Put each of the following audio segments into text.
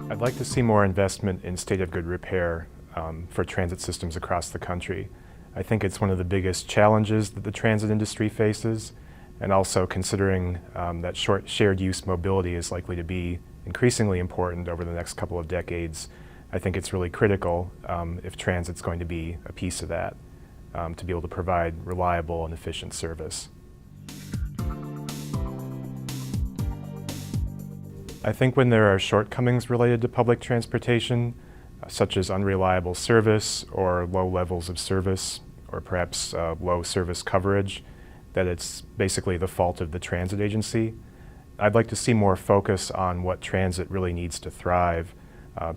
I'd like to see more investment in state of good repair for transit systems across the country. I think it's one of the biggest challenges that the transit industry faces, and also considering that shared use mobility is likely to be increasingly important over the next couple of decades. I think it's really critical if transit's going to be a piece of that, to be able to provide reliable and efficient service. I think when there are shortcomings related to public transportation, such as unreliable service or low levels of service, or perhaps low service coverage, that it's basically the fault of the transit agency. I'd like to see more focus on what transit really needs to thrive,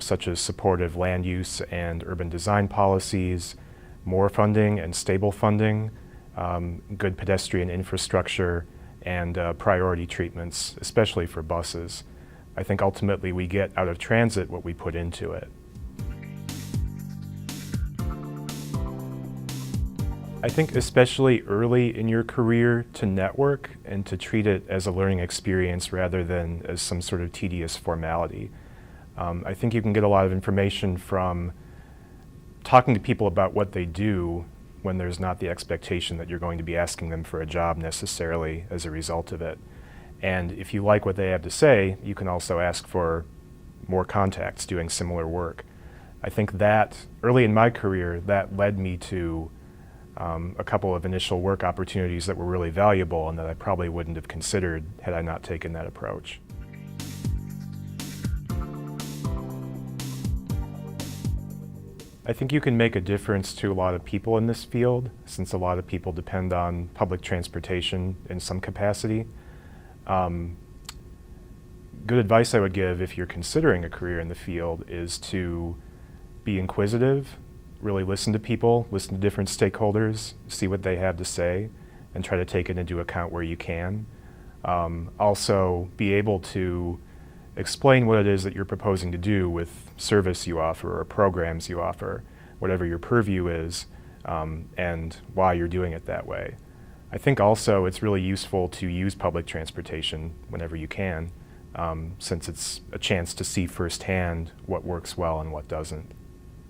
such as supportive land use and urban design policies, more funding and stable funding, good pedestrian infrastructure, and priority treatments, especially for buses. I think ultimately we get out of transit what we put into it. I think especially early in your career to network and to treat it as a learning experience rather than as some sort of tedious formality. I think you can get a lot of information from talking to people about what they do when there's not the expectation that you're going to be asking them for a job necessarily as a result of it. And if you like what they have to say, you can also ask for more contacts doing similar work. I think that early in my career, that led me to a couple of initial work opportunities that were really valuable and that I probably wouldn't have considered had I not taken that approach. I think you can make a difference to a lot of people in this field, since a lot of people depend on public transportation in some capacity. Good advice I would give if you're considering a career in the field is to be inquisitive, really listen to people, listen to different stakeholders, see what they have to say, and try to take it into account where you can. Also, be able to explain what it is that you're proposing to do with service you offer or programs you offer, whatever your purview is, and why you're doing it that way. I think also it's really useful to use public transportation whenever you can, since it's a chance to see firsthand what works well and what doesn't.